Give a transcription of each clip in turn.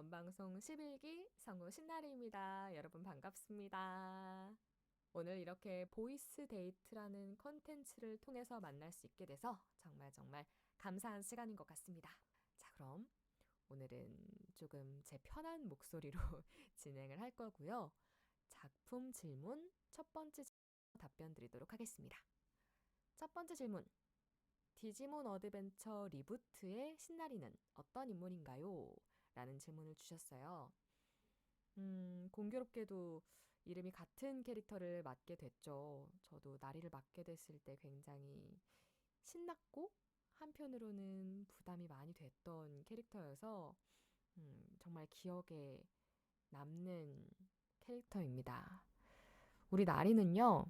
연방송 11기 성우 신나리입니다. 여러분 반갑습니다. 오늘 이렇게 보이스 데이트라는 컨텐츠를 통해서 만날 수 있게 돼서 정말 감사한 시간인 것 같습니다. 자, 그럼 오늘은 조금 제 편한 목소리로 진행을 할 거고요. 작품 질문 첫 번째 답변 드리도록 하겠습니다. 첫 번째 질문. 디지몬 어드벤처 리부트의 신나리는 어떤 인물인가요? 라는 질문을 주셨어요. 공교롭게도 이름이 같은 캐릭터를 맡게 됐죠. 저도 나리를 맡게 됐을 때 굉장히 신났고 한편으로는 부담이 많이 됐던 캐릭터여서 정말 기억에 남는 캐릭터입니다. 우리 나리는요,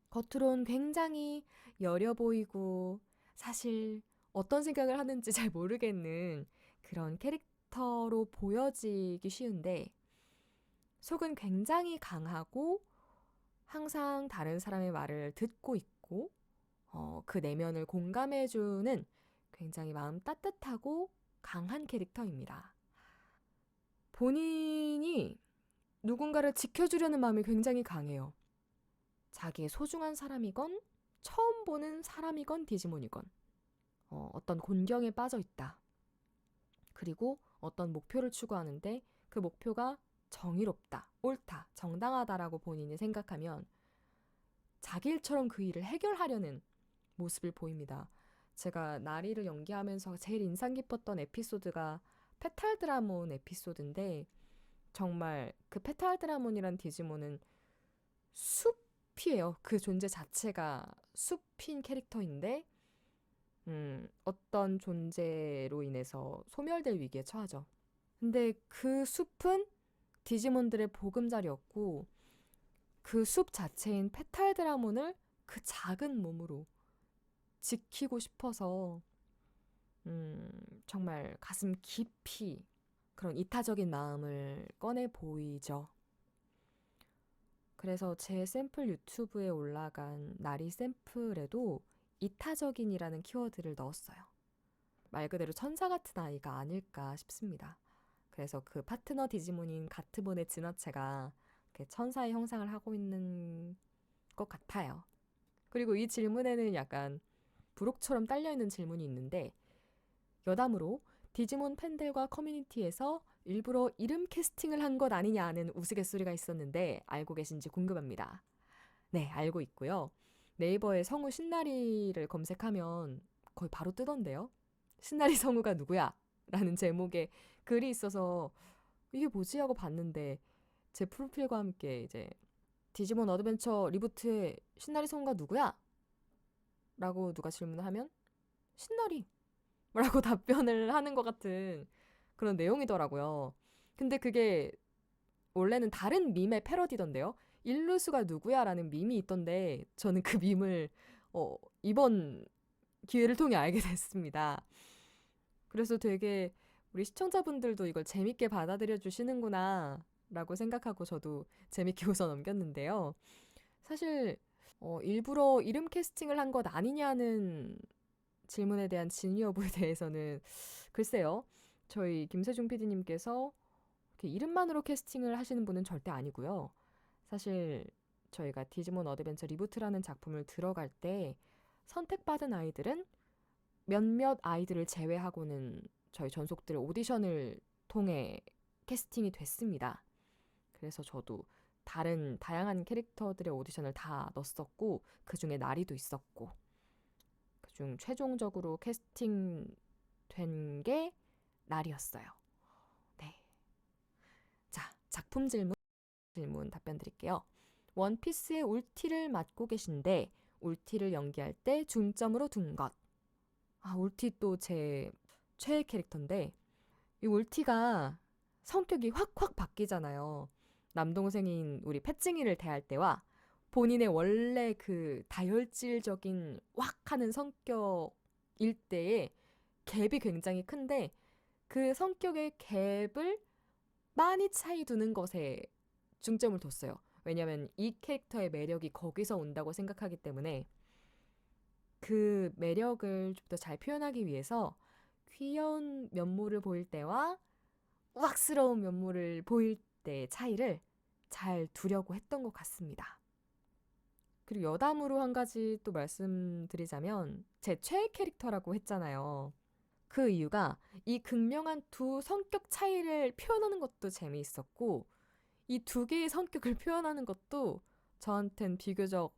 겉으론 굉장히 여려 보이고 사실 어떤 생각을 하는지 잘 모르겠는 그런 캐릭터로 보여지기 쉬운데 속은 굉장히 강하고 항상 다른 사람의 말을 듣고 있고 그 내면을 공감해주는 굉장히 마음 따뜻하고 강한 캐릭터입니다. 본인이 누군가를 지켜주려는 마음이 굉장히 강해요. 자기의 소중한 사람이건 처음 보는 사람이건 디지몬이건 어떤 곤경에 빠져 있다. 그리고 어떤 목표를 추구하는데 그 목표가 정의롭다, 옳다, 정당하다라고 본인이 생각하면 자기 일처럼 그 일을 해결하려는 모습을 보입니다. 제가 나리를 연기하면서 제일 인상 깊었던 에피소드가 페탈드라몬 에피소드인데 정말 그 페탈드라몬이란 디지몬은 숲이에요. 그 존재 자체가 숲인 캐릭터인데 어떤 존재로 인해서 소멸될 위기에 처하죠. 근데 그 숲은 디지몬들의 보금자리였고 그 숲 자체인 페탈드라몬을 그 작은 몸으로 지키고 싶어서 정말 가슴 깊이 그런 이타적인 마음을 꺼내 보이죠. 그래서 제 샘플 유튜브에 올라간 나리 샘플에도 이타적인이라는 키워드를 넣었어요. 말 그대로 천사 같은 아이가 아닐까 싶습니다. 그래서 그 파트너 디지몬인 가트본의 진화체가 천사의 형상을 하고 있는 것 같아요. 그리고 이 질문에는 약간 부록처럼 딸려있는 질문이 있는데 여담으로 디지몬 팬들과 커뮤니티에서 일부러 이름 캐스팅을 한 것 아니냐는 우스갯소리가 있었는데 알고 계신지 궁금합니다. 네, 알고 있고요. 네이버에 성우 신나리를 검색하면 거의 바로 뜨던데요. 신나리 성우가 누구야? 라는 제목의 글이 있어서 이게 뭐지? 하고 봤는데 제 프로필과 함께 이제 디지몬 어드벤처 리부트의 신나리 성우가 누구야? 라고 누가 질문을 하면 신나리 라고 답변을 하는 것 같은 그런 내용이더라고요. 근데 그게 원래는 다른 밈의 패러디던데요. 일루수가 누구야? 라는 밈이 있던데 저는 그 밈을 이번 기회를 통해 알게 됐습니다. 그래서 되게 우리 시청자분들도 이걸 재밌게 받아들여 주시는구나 라고 생각하고 저도 재밌게 웃어 넘겼는데요. 사실 일부러 이름 캐스팅을 한 것 아니냐는 질문에 대한 진위 여부에 대해서는 글쎄요. 저희 김세중 PD님께서 이름만으로 캐스팅을 하시는 분은 절대 아니고요. 사실 저희가 디지몬 어드벤처 리부트라는 작품을 들어갈 때 선택받은 아이들은 몇몇 아이들을 제외하고는 저희 전속들 오디션을 통해 캐스팅이 됐습니다. 그래서 저도 다른 다양한 캐릭터들의 오디션을 다 넣었었고 그중에 나리도 있었고 그중 최종적으로 캐스팅된 게 나리였어요. 네. 자, 작품 질문 답변 드릴게요. 원피스의 울티를 맡고 계신데 울티를 연기할 때 중점으로 둔 것. 울티 또 제 최애 캐릭터인데 이 울티가 성격이 확확 바뀌잖아요. 남동생인 우리 패찡이를 대할 때와 본인의 원래 그 다혈질적인 확 하는 성격일 때의 갭이 굉장히 큰데 그 성격의 갭을 많이 차이 두는 것에 중점을 뒀어요. 왜냐하면 이 캐릭터의 매력이 거기서 온다고 생각하기 때문에 그 매력을 좀 더 잘 표현하기 위해서 귀여운 면모를 보일 때와 우악스러운 면모를 보일 때의 차이를 잘 두려고 했던 것 같습니다. 그리고 여담으로 한 가지 또 말씀드리자면 제 최애 캐릭터라고 했잖아요. 그 이유가 이 극명한 두 성격 차이를 표현하는 것도 재미있었고 이 두 개의 성격을 표현하는 것도 저한텐 비교적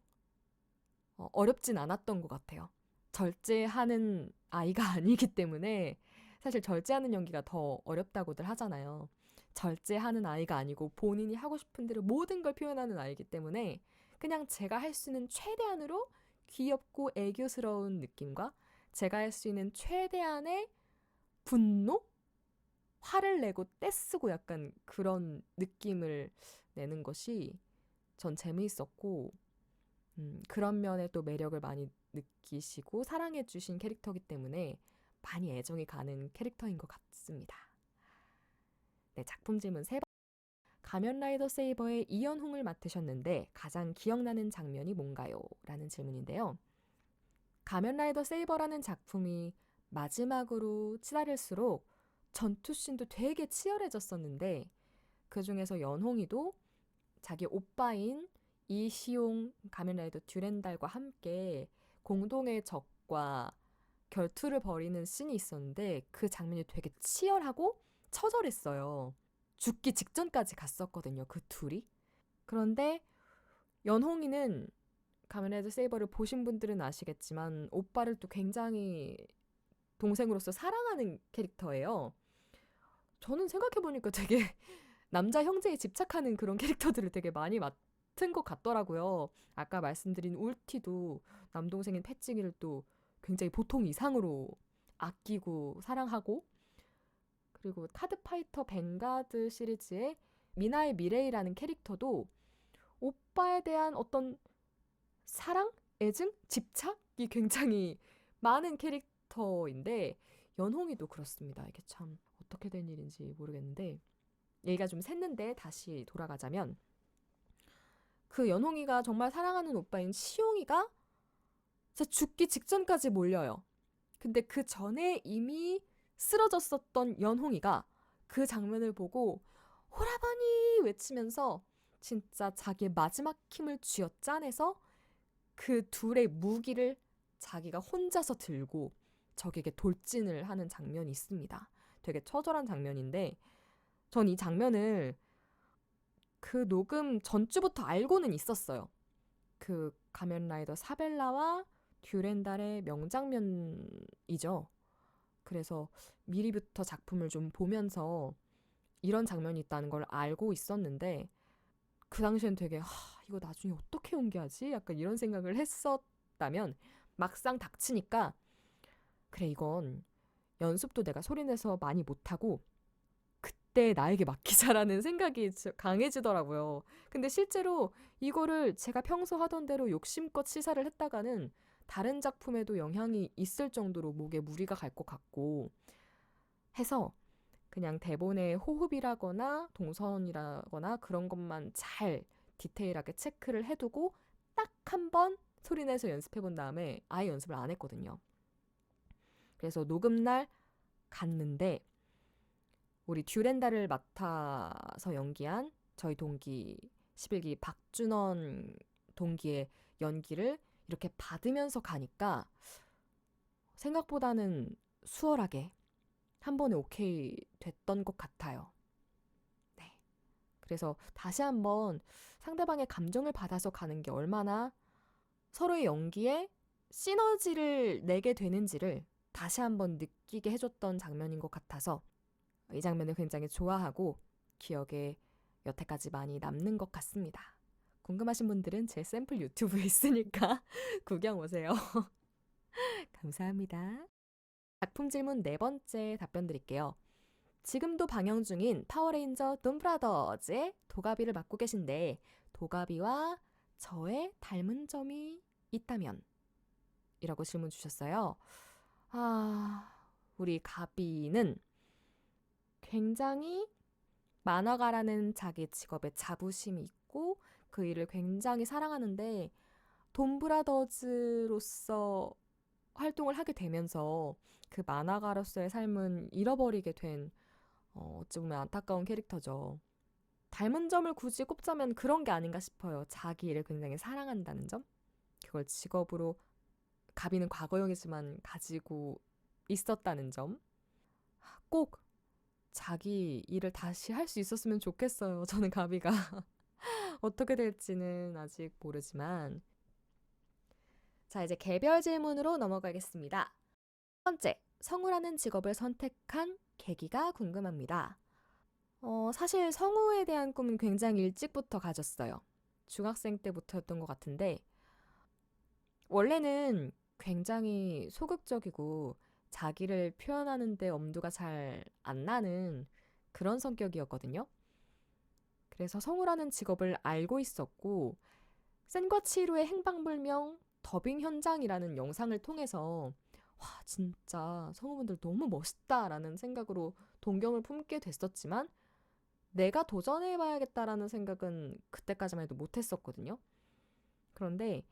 어렵진 않았던 것 같아요. 절제하는 아이가 아니기 때문에 사실 절제하는 연기가 더 어렵다고들 하잖아요. 절제하는 아이가 아니고 본인이 하고 싶은 대로 모든 걸 표현하는 아이기 때문에 그냥 제가 할 수 있는 최대한으로 귀엽고 애교스러운 느낌과 제가 할 수 있는 최대한의 분노? 화를 내고 떼쓰고 약간 그런 느낌을 내는 것이 전 재미있었고 그런 면에 또 매력을 많이 느끼시고 사랑해주신 캐릭터이기 때문에 많이 애정이 가는 캐릭터인 것 같습니다. 네, 작품 질문 3번. 가면라이더 세이버의 이연홍을 맡으셨는데 가장 기억나는 장면이 뭔가요? 라는 질문인데요. 가면라이더 세이버라는 작품이 마지막으로 치달을수록 전투씬도 되게 치열해졌었는데 그 중에서 연홍이도 자기 오빠인 이시용 가면라이더 듀렌달과 함께 공동의 적과 결투를 벌이는 씬이 있었는데 그 장면이 되게 치열하고 처절했어요. 죽기 직전까지 갔었거든요, 그 둘이. 그런데 연홍이는 가면라이더 세이버를 보신 분들은 아시겠지만 오빠를 또 굉장히 동생으로서 사랑하는 캐릭터예요. 저는 생각해보니까 되게 남자 형제에 집착하는 그런 캐릭터들을 되게 많이 맡은 것 같더라고요. 아까 말씀드린 울티도 남동생인 패찌기를 또 굉장히 보통 이상으로 아끼고 사랑하고 그리고 카드파이터 뱅가드 시리즈의 미나의 미레이라는 캐릭터도 오빠에 대한 어떤 사랑? 애증? 집착이 굉장히 많은 캐릭터인데 연홍이도 그렇습니다. 이게 참 어떻게 된 일인지 모르겠는데 얘기가 좀 샜는데 다시 돌아가자면 그 연홍이가 정말 사랑하는 오빠인 시용이가 진짜 죽기 직전까지 몰려요. 근데 그 전에 이미 쓰러졌었던 연홍이가 그 장면을 보고 호라버니 외치면서 진짜 자기의 마지막 힘을 쥐어짜내서 그 둘의 무기를 자기가 혼자서 들고 적에게 돌진을 하는 장면이 있습니다. 되게 처절한 장면인데 전 이 장면을 그 녹음 전주부터 알고는 있었어요. 그 가면라이더 사벨라와 듀렌달의 명장면이죠. 그래서 미리부터 작품을 좀 보면서 이런 장면이 있다는 걸 알고 있었는데 그 당시엔 되게 이거 나중에 어떻게 연기하지? 약간 이런 생각을 했었다면 막상 닥치니까 그래 이건 연습도 내가 소리내서 많이 못하고 그때 나에게 맡기자라는 생각이 강해지더라고요. 근데 실제로 이거를 제가 평소 하던 대로 욕심껏 시사를 했다가는 다른 작품에도 영향이 있을 정도로 목에 무리가 갈 것 같고 해서 그냥 대본의 호흡이라거나 동선이라거나 그런 것만 잘 디테일하게 체크를 해두고 딱 한 번 소리내서 연습해본 다음에 아예 연습을 안 했거든요. 그래서 녹음날 갔는데 우리 듀렌달을 맡아서 연기한 저희 동기 11기 박준원 동기의 연기를 이렇게 받으면서 가니까 생각보다는 수월하게 한 번에 오케이 됐던 것 같아요. 네. 그래서 다시 한번 상대방의 감정을 받아서 가는 게 얼마나 서로의 연기에 시너지를 내게 되는지를 다시 한번 느끼게 해줬던 장면인 것 같아서 이 장면을 굉장히 좋아하고 기억에 여태까지 많이 남는 것 같습니다. 궁금하신 분들은 제 샘플 유튜브에 있으니까 구경 오세요. 감사합니다. 작품 질문 4번째 답변 드릴게요. 지금도 방영 중인 파워레인저 돈브라더즈의 도가비를 맡고 계신데 도가비와 저의 닮은 점이 있다면? 이라고 질문 주셨어요. 우리 가비는 굉장히 만화가라는 자기 직업에 자부심이 있고 그 일을 굉장히 사랑하는데 돈브라더즈로서 활동을 하게 되면서 그 만화가로서의 삶은 잃어버리게 된 어찌 보면 안타까운 캐릭터죠. 닮은 점을 굳이 꼽자면 그런 게 아닌가 싶어요. 자기 일을 굉장히 사랑한다는 점? 그걸 직업으로 가비는 과거형이지만 가지고 있었다는 점? 꼭 자기 일을 다시 할 수 있었으면 좋겠어요. 저는 가비가. 어떻게 될지는 아직 모르지만. 자, 이제 개별 질문으로 넘어가겠습니다. 첫 번째, 성우라는 직업을 선택한 계기가 궁금합니다. 사실 성우에 대한 꿈은 굉장히 일찍부터 가졌어요. 중학생 때부터였던 것 같은데, 원래는 굉장히 소극적이고 자기를 표현하는데 엄두가 잘 안 나는 그런 성격이었거든요. 그래서 성우라는 직업을 알고 있었고, 센과 치루의 행방불명 더빙 현장이라는 영상을 통해서 와, 진짜 성우분들 너무 멋있다라는 생각으로 동경을 품게 됐었지만 내가 도전해봐야겠다라는 생각은 그때까지만 해도 못했었거든요. 그런데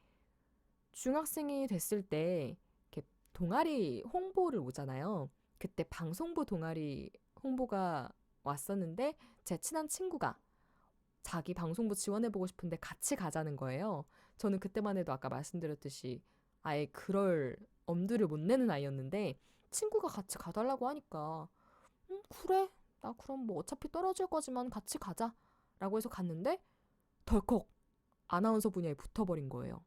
중학생이 됐을 때 이렇게 동아리 홍보를 오잖아요. 그때 방송부 동아리 홍보가 왔었는데 제 친한 친구가 자기 방송부 지원해보고 싶은데 같이 가자는 거예요. 저는 그때만 해도 아까 말씀드렸듯이 아예 그럴 엄두를 못 내는 아이였는데 친구가 같이 가달라고 하니까 그래, 나 그럼 뭐 어차피 떨어질 거지만 같이 가자 라고 해서 갔는데 덜컥 아나운서 분야에 붙어버린 거예요.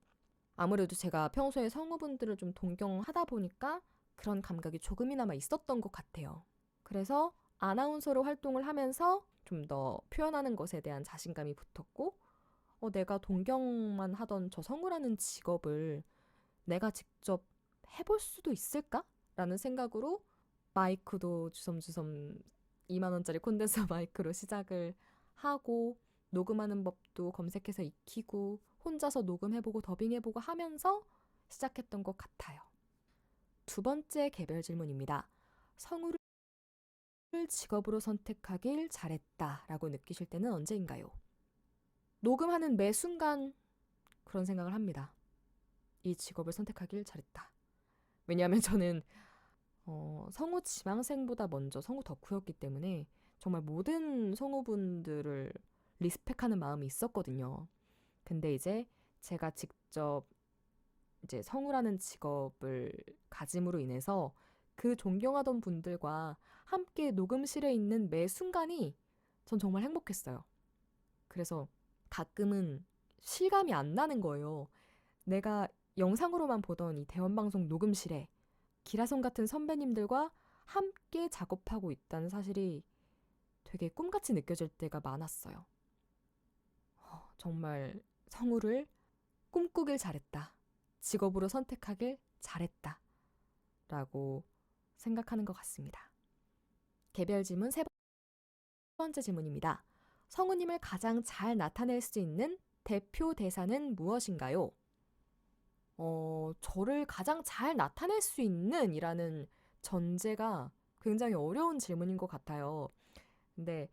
아무래도 제가 평소에 성우분들을 좀 동경하다 보니까 그런 감각이 조금이나마 있었던 것 같아요. 그래서 아나운서로 활동을 하면서 좀 더 표현하는 것에 대한 자신감이 붙었고 내가 동경만 하던 저 성우라는 직업을 내가 직접 해볼 수도 있을까? 라는 생각으로 마이크도 주섬주섬 2만 원짜리 콘덴서 마이크로 시작을 하고 녹음하는 법도 검색해서 익히고 혼자서 녹음해보고 더빙해보고 하면서 시작했던 것 같아요. 두 번째 개별 질문입니다. 성우를 직업으로 선택하길 잘했다라고 느끼실 때는 언제인가요? 녹음하는 매 순간 그런 생각을 합니다. 이 직업을 선택하길 잘했다. 왜냐하면 저는 성우 지망생보다 먼저 성우 덕후였기 때문에 정말 모든 성우분들을 리스펙하는 마음이 있었거든요. 근데 이제 제가 직접 이제 성우라는 직업을 가짐으로 인해서 그 존경하던 분들과 함께 녹음실에 있는 매 순간이 전 정말 행복했어요. 그래서 가끔은 실감이 안 나는 거예요. 내가 영상으로만 보던 이 대원방송 녹음실에 기라성 같은 선배님들과 함께 작업하고 있다는 사실이 되게 꿈같이 느껴질 때가 많았어요. 정말 성우를 꿈꾸길 잘했다. 직업으로 선택하길 잘했다. 라고 생각하는 것 같습니다. 개별 질문 세 번째 질문입니다. 성우님을 가장 잘 나타낼 수 있는 대표 대사는 무엇인가요? 저를 가장 잘 나타낼 수 있는 이라는 전제가 굉장히 어려운 질문인 것 같아요. 근데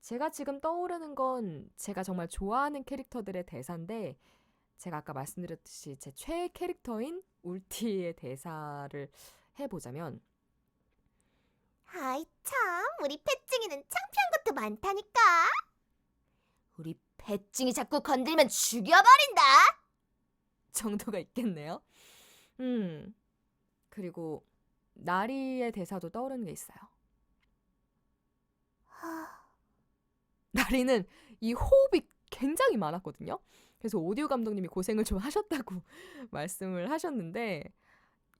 제가 지금 떠오르는 건 제가 정말 좋아하는 캐릭터들의 대사인데 제가 아까 말씀드렸듯이 제 최애 캐릭터인 울티의 대사를 해보자면 아이 참, 우리 패찡이는 창피한 것도 많다니까. 우리 패찡이 자꾸 건들면 죽여버린다. 정도가 있겠네요. 그리고 나리의 대사도 떠오르는 게 있어요. 나리는 이 호흡이 굉장히 많았거든요. 그래서 오디오 감독님이 고생을 좀 하셨다고 말씀을 하셨는데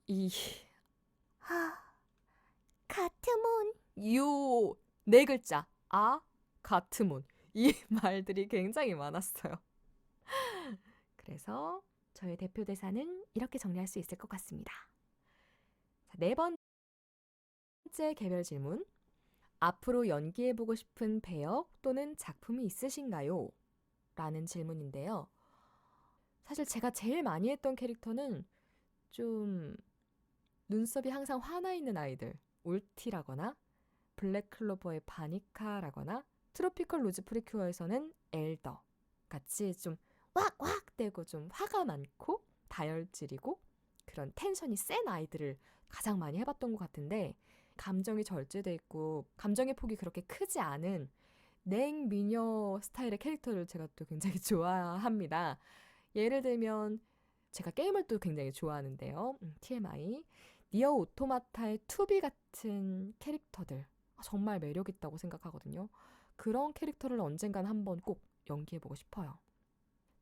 이 가트몬. 요 네 글자 가트몬 이 말들이 굉장히 많았어요. 그래서 저의 대표 대사는 이렇게 정리할 수 있을 것 같습니다. 자, 네 번째 개별 질문. 앞으로 연기해보고 싶은 배역 또는 작품이 있으신가요? 라는 질문인데요. 사실 제가 제일 많이 했던 캐릭터는 좀 눈썹이 항상 화나 있는 아이들, 울티라거나 블랙클로버의 바니카라거나 트로피컬 로즈 프리큐어에서는 엘더 같이 좀 왁왁 대고 좀 화가 많고 다혈질이고 그런 텐션이 센 아이들을 가장 많이 해봤던 것 같은데 감정이 절제돼 있고 감정의 폭이 그렇게 크지 않은 냉미녀 스타일의 캐릭터를 제가 또 굉장히 좋아합니다. 예를 들면 제가 게임을 또 굉장히 좋아하는데요. TMI. 니어 오토마타의 투비 같은 캐릭터들 정말 매력 있다고 생각하거든요. 그런 캐릭터를 언젠간 한번 꼭 연기해보고 싶어요.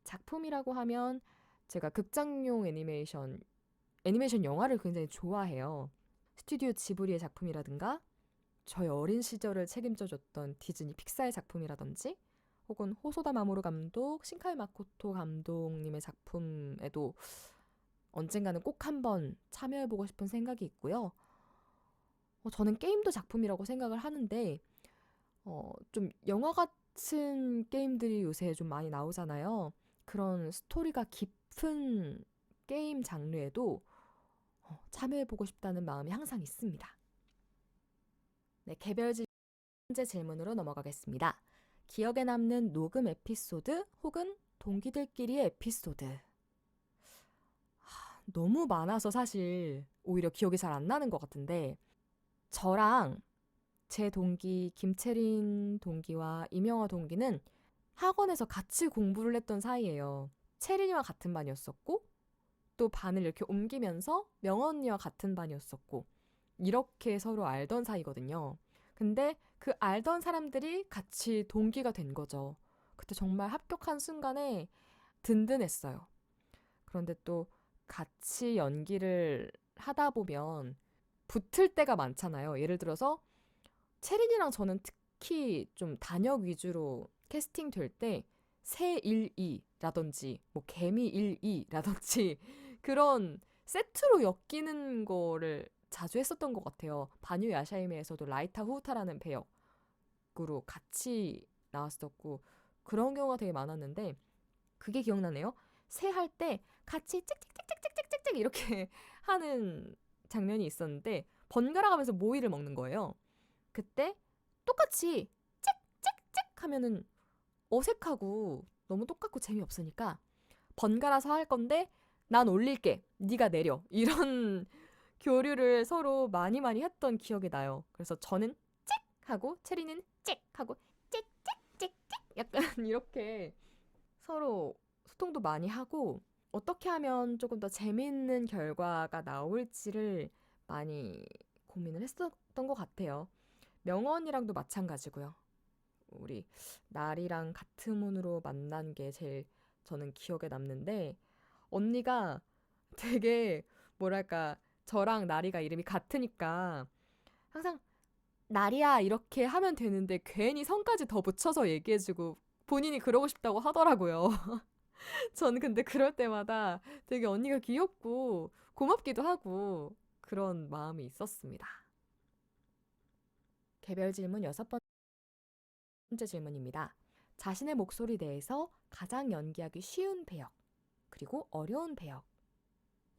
작품이라고 하면 제가 극장용 애니메이션 영화를 굉장히 좋아해요. 스튜디오 지브리의 작품이라든가 저희 어린 시절을 책임져줬던 디즈니 픽사의 작품이라든지 혹은 호소다 마모루 감독, 신카이 마코토 감독님의 작품에도 언젠가는 꼭 한번 참여해보고 싶은 생각이 있고요. 저는 게임도 작품이라고 생각을 하는데 좀 영화 같은 게임들이 요새 좀 많이 나오잖아요. 그런 스토리가 깊은 게임 장르에도 참여해보고 싶다는 마음이 항상 있습니다. 네, 개별 문제 질문으로 넘어가겠습니다. 기억에 남는 녹음 에피소드 혹은 동기들끼리의 에피소드. 너무 많아서 사실 오히려 기억이 잘 안 나는 것 같은데 저랑 제 동기 김채린 동기와 이명화 동기는 학원에서 같이 공부를 했던 사이예요. 채린이와 같은 반이었었고 또 반을 이렇게 옮기면서 명화 언니와 같은 반이었었고 이렇게 서로 알던 사이거든요. 근데 그 알던 사람들이 같이 동기가 된 거죠. 그때 정말 합격한 순간에 든든했어요. 그런데 또 같이 연기를 하다 보면 붙을 때가 많잖아요. 예를 들어서 채린이랑 저는 특히 좀 단역 위주로 캐스팅 될 때 새1이라든지 뭐 개미1이라든지 그런 세트로 엮이는 거를 자주 했었던 것 같아요. 바뉴 야샤이메에서도 라이타 후타라는 배역으로 같이 나왔었고 그런 경우가 되게 많았는데 그게 기억나네요. 새 할 때 같이 찍찍찍찍찍찍찍 이렇게 하는 장면이 있었는데 번갈아 가면서 모이를 먹는 거예요. 그때 똑같이 찍찍찍 하면은 어색하고 너무 똑같고 재미없으니까 번갈아서 할 건데 난 올릴게. 네가 내려. 이런 교류를 서로 많이 했던 기억이 나요. 그래서 저는 찍 하고 체리는 찍 하고 찍찍찍찍 약간 이렇게 서로 소통도 많이 하고 어떻게 하면 조금 더 재미있는 결과가 나올지를 많이 고민을 했었던 것 같아요. 명호 언니랑도 마찬가지고요. 우리 날이랑 같은 문으로 만난 게 제일 저는 기억에 남는데 언니가 되게 뭐랄까 저랑 나리가 이름이 같으니까 항상 나리야 이렇게 하면 되는데 괜히 성까지 더 붙여서 얘기해주고 본인이 그러고 싶다고 하더라고요. 저는 근데 그럴 때마다 되게 언니가 귀엽고 고맙기도 하고 그런 마음이 있었습니다. 개별 질문 6번째 질문입니다. 자신의 목소리 내에서 가장 연기하기 쉬운 배역, 그리고 어려운 배역.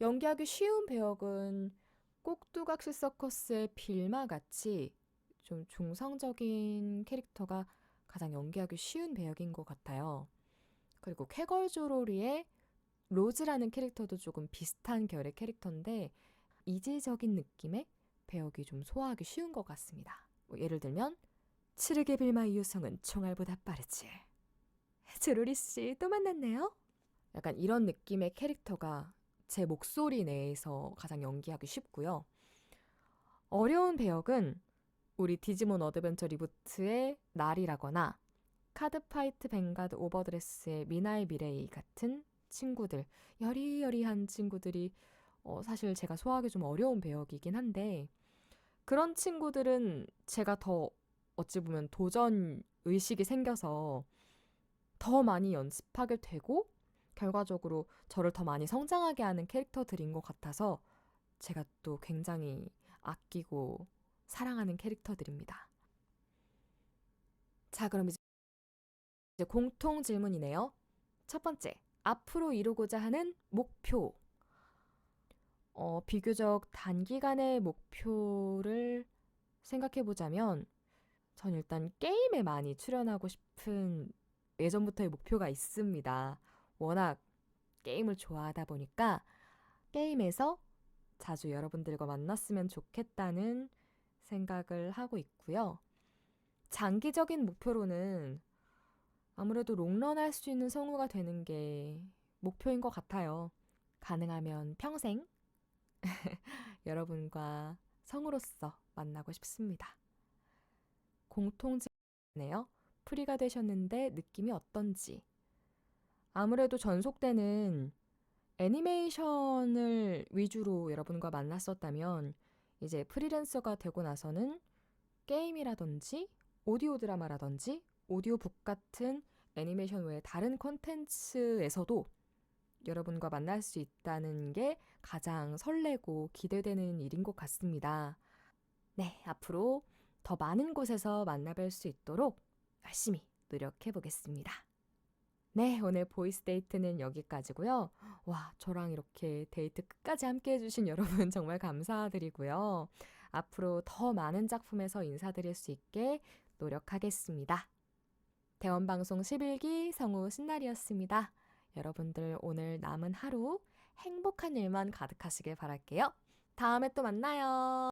연기하기 쉬운 배역은 꼭두각시 서커스의 빌마 같이 좀 중성적인 캐릭터가 가장 연기하기 쉬운 배역인 것 같아요. 그리고 쾌걸조로리의 로즈라는 캐릭터도 조금 비슷한 결의 캐릭터인데 이질적인 느낌의 배역이 좀 소화하기 쉬운 것 같습니다. 예를 들면 츠르게 빌마 이유성은 총알보다 빠르지. 조로리 씨 또 만났네요. 약간 이런 느낌의 캐릭터가 제 목소리 내에서 가장 연기하기 쉽고요. 어려운 배역은 우리 디지몬 어드벤처 리부트의 날이라거나 카드파이트 뱅가드 오버드레스의 미나의 미레이 같은 친구들, 여리여리한 친구들이 사실 제가 소화하기 좀 어려운 배역이긴 한데 그런 친구들은 제가 더 어찌 보면 도전 의식이 생겨서 더 많이 연습하게 되고 결과적으로 저를 더 많이 성장하게 하는 캐릭터들인 것 같아서 제가 또 굉장히 아끼고 사랑하는 캐릭터들입니다. 자, 그럼 이제 공통 질문이네요. 첫 번째, 앞으로 이루고자 하는 목표. 비교적 단기간의 목표를 생각해보자면 전 일단 게임에 많이 출연하고 싶은 예전부터의 목표가 있습니다. 워낙 게임을 좋아하다 보니까 게임에서 자주 여러분들과 만났으면 좋겠다는 생각을 하고 있고요. 장기적인 목표로는 아무래도 롱런 할 수 있는 성우가 되는 게 목표인 것 같아요. 가능하면 평생 여러분과 성우로서 만나고 싶습니다. 공통점이네요. 프리가 되셨는데 느낌이 어떤지. 아무래도 전속 때는 애니메이션을 위주로 여러분과 만났었다면 이제 프리랜서가 되고 나서는 게임이라든지 오디오 드라마라든지 오디오북 같은 애니메이션 외에 다른 콘텐츠에서도 여러분과 만날 수 있다는 게 가장 설레고 기대되는 일인 것 같습니다. 네, 앞으로 더 많은 곳에서 만나뵐 수 있도록 열심히 노력해 보겠습니다. 네, 오늘 보이스 데이트는 여기까지고요. 와, 저랑 이렇게 데이트 끝까지 함께 해주신 여러분 정말 감사드리고요. 앞으로 더 많은 작품에서 인사드릴 수 있게 노력하겠습니다. 대원방송 11기 성우 신나리였습니다. 여러분들 오늘 남은 하루 행복한 일만 가득하시길 바랄게요. 다음에 또 만나요.